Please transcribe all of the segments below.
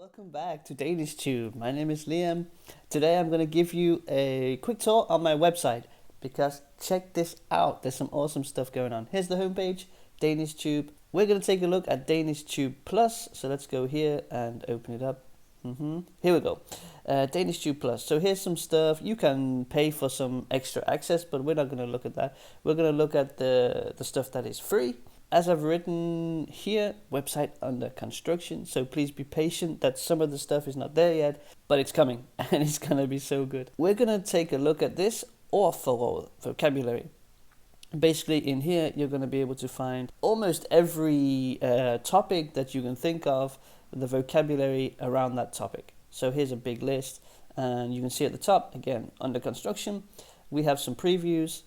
Welcome back to DanishTube. My name is Liam. Today I'm going to give you a quick tour on my website because check this out. There's some awesome stuff going on. Here's the homepage, DanishTube. We're going to take a look at DanishTube Plus. So let's go here and open it up. Here we go. DanishTube Plus. So here's some stuff. You can pay for some extra access, but we're not going to look at that. We're going to look at the stuff that is free. As I've written here, website under construction, so please be patient that some of the stuff is not there yet, but it's coming and it's gonna be so good. We're gonna take a look at this Pothole vocabulary. Basically in here you're gonna be able to find almost every topic that you can think of, the vocabulary around that topic. So here's a big list, and you can see at the top, again, under construction, we have some previews,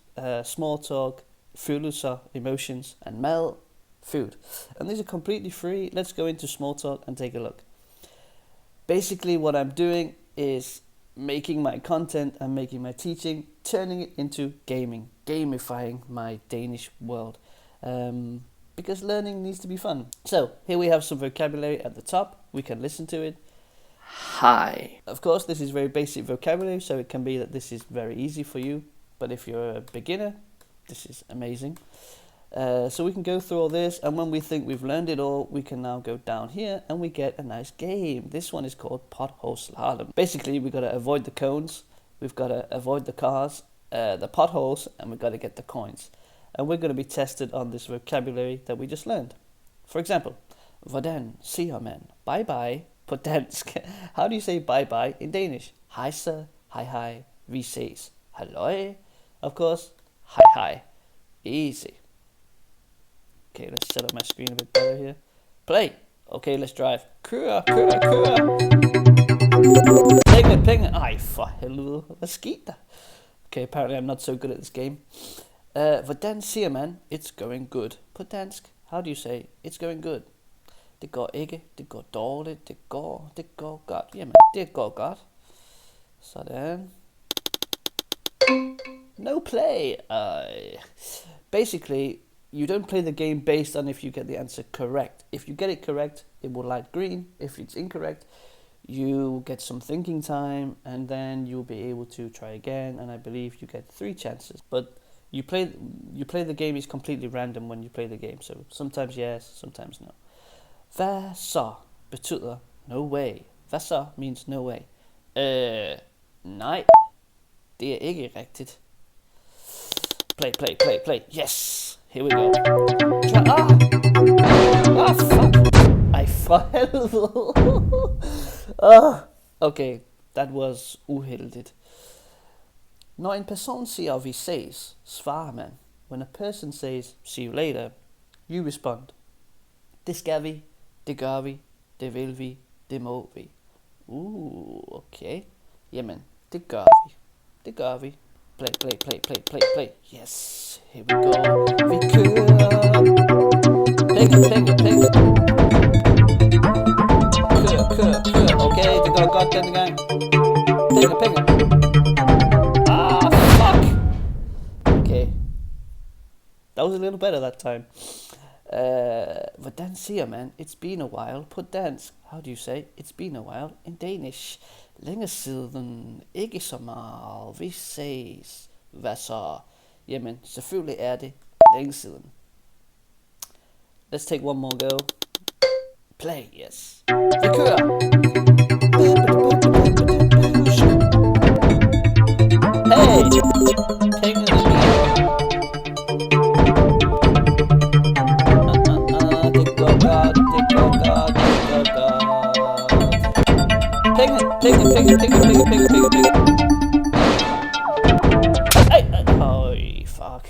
small talk, følelser, emotions, and mad, food. And these are completely free. Let's go into small talk and take a look. Basically what I'm doing is making my content and making my teaching, turning it into gaming, gamifying my Danish world. Because learning needs to be fun. So here we have some vocabulary at the top. We can listen to it. Hi. Of course, this is very basic vocabulary, so it can be that this is very easy for you. But if you're a beginner, this is amazing. So we can go through all this, and when we think we've learned it all, we can now go down here and we get a nice game. This one is called Pothole Slalom. Basically, we've got to avoid the cones, we've got to avoid the cars, the potholes, and we've got to get the coins. And we're going to be tested on this vocabulary that we just learned. For example, hvordan siger man bye bye på dansk? How do you say bye bye in Danish? Hej så, hej hej, vi ses, halløj. Of course, hi hi. Easy. Okay, let's set up my screen a bit better here. Play. Okay, let's drive. Kør. Penge. Ej, for helvede. Hvad skete der? Okay, apparently I'm not so good at this game. Hvordan siger man it's going good på dansk? How do you say it's going good? Det går ikke, det går dårligt, det går godt. Jamen, det går godt. Sådan. No play. Basically, you don't play the game based on if you get the answer correct. If you get it correct, it will light green. If it's incorrect, you get some thinking time, and then you'll be able to try again. And I believe you get 3 chances. But you play the game is completely random when you play the game. So sometimes yes, sometimes no. Hvad så betyder no way. Hvad så means no way. Nej, det er ikke rigtigt. Play. Yes! Here we go. Fuck! Ej, for helvede! Okay, that was uheldigt. Når en person siger, vi ses, svarer man. When a person says, see you later, you respond. Det skal vi, det gør vi, det vil vi, det må vi. Okay. Jamen, det gør vi. Play. Yes, here we go. Vi kører. Penge. Kør. Okay, det går godt denne gang. Penge. Fuck. Okay. That was a little better that time. Hvordan siger man it's been a while på dansk? How do you say it's been a while in Danish? Længe siden, ikke så meget, vi ses, hvad så? Jamen, selvfølgelig er det længe siden. Let's take one more go. Play, yes. Vi kører. Hey! Penge det går godt. Penge. Oh, fuck.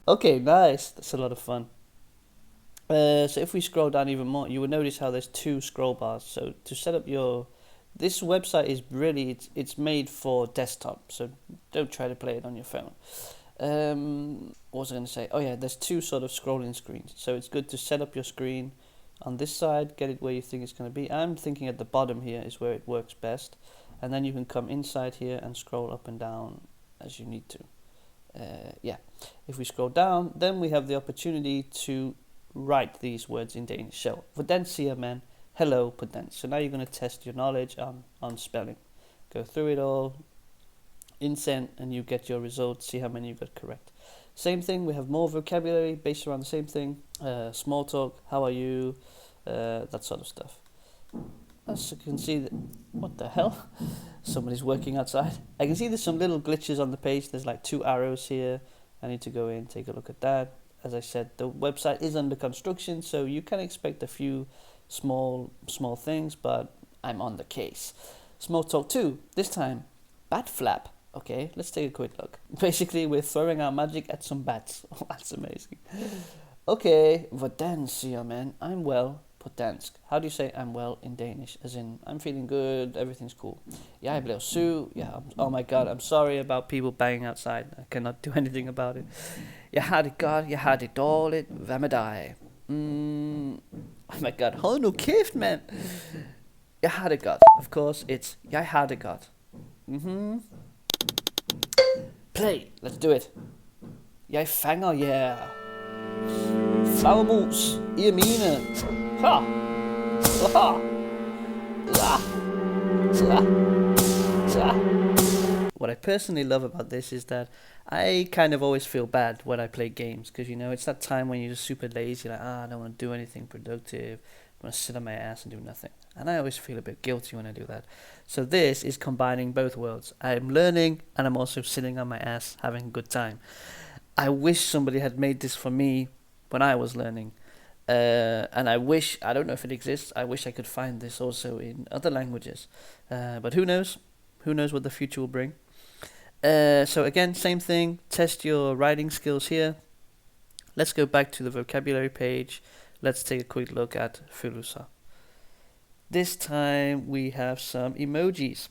Okay, nice. That's a lot of fun. So if we scroll down even more, you will notice how there's 2 scroll bars. So to set up this website is really, it's made for desktop. So don't try to play it on your phone. What was I going to say? Oh yeah, there's 2 sort of scrolling screens. So it's good to set up your screen on this side, get it where you think it's going to be. I'm thinking at the bottom here is where it works best. And then you can come inside here and scroll up and down as you need to. If we scroll down, then we have the opportunity to write these words in Danish. So, hvordan siger man hello, Danish. So now you're going to test your knowledge on spelling. Go through it all, send, and you get your results, see how many you got correct. Same thing, we have more vocabulary based around the same thing. Small talk, how are you, that sort of stuff. As you can see, what the hell? Somebody's working outside. I can see there's some little glitches on the page. There's like 2 arrows here. I need to go in, take a look at that. As I said, the website is under construction, so you can expect a few small things, but I'm on the case. Small talk 2, this time, bat flap. Okay, let's take a quick look. Basically, we're throwing our magic at some bats. Oh, that's amazing. Okay, hvordan siger man I'm well på dansk? How do you say I'm well in Danish? As in, I'm feeling good, everything's cool. Jeg blev syg. Yeah, oh my god, I'm sorry about people banging outside. I cannot do anything about it. Jeg har det godt, jeg har det dårligt. Hvad med dig? Oh my god, hold nu kæft, mand. Jeg har det godt. Of course, it's jeg har det godt. Play, let's do it. Jeg fanger jer. Flagermus i mine. Ha! Ha! What I personally love about this is that I kind of always feel bad when I play games, because you know it's that time when you're just super lazy, like I don't want to do anything productive, I want to sit on my ass and do nothing, and I always feel a bit guilty when I do that. So this is combining both worlds. I'm learning and I'm also sitting on my ass having a good time. I wish somebody had made this for me when I was learning, and I don't know if it exists, I wish I could find this also in other languages, but who knows what the future will bring. So again, same thing, test your writing skills here. Let's go back to the vocabulary page. Let's take a quick look at følelser. This time we have some emojis.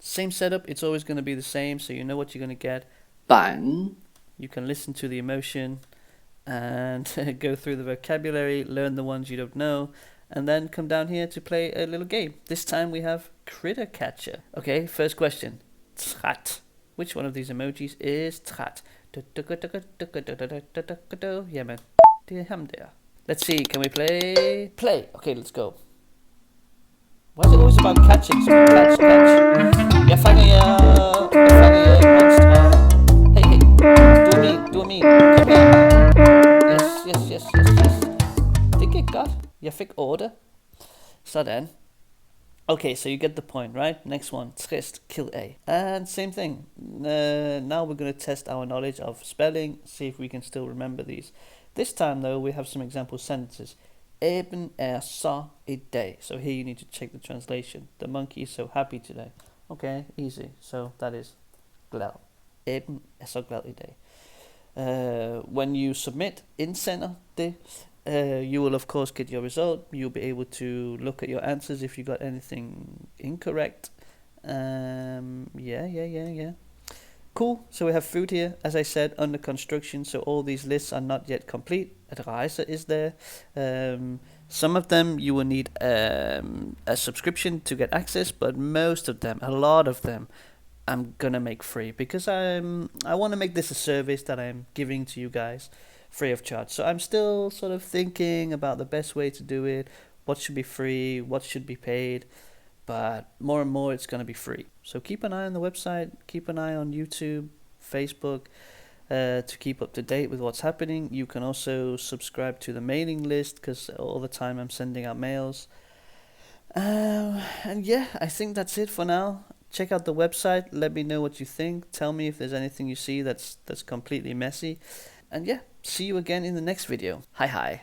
Same setup, it's always going to be the same, so you know what you're going to get. Bang. You can listen to the emotion and go through the vocabulary, learn the ones you don't know, and then come down here to play a little game. This time we have critter catcher. Okay, first question. Træt. Which one of these emojis is træt? Jamen, det er ham der. Let's see, can we play? Play. Okay, let's go. Why is it always about catching? So catch. Jeg fanger jer. Monster. Hey. Du er min. Kom her. Yes. Det gik godt. Jeg fik 8. Sådan. Okay, so you get the point, right? Next one, trist, kill A. And same thing. Now we're going to test our knowledge of spelling, see if we can still remember these. This time though, we have some example sentences. Eben så i dag. So here you need to check the translation. The monkey is so happy today. Okay, easy. So that is glad. Eben så glad i dag. When you submit, indsender det, you will of course get your result. You'll be able to look at your answers if you got anything incorrect. Yeah. Cool. So we have food here, as I said, under construction, so all these lists are not yet complete. Adrejse is there. Some of them you will need a subscription to get access, but most of them, a lot of them, I'm gonna make free, because I want to make this a service that I'm giving to you guys free of charge. So I'm still sort of thinking about the best way to do it, what should be free, what should be paid, but more and more it's going to be free. So keep an eye on the website, keep an eye on YouTube, Facebook, to keep up to date with what's happening. You can also subscribe to the mailing list, because all the time I'm sending out mails. And yeah, I think that's it for now. Check out the website, let me know what you think, tell me if there's anything you see that's completely messy. And yeah, see you again in the next video. Hi.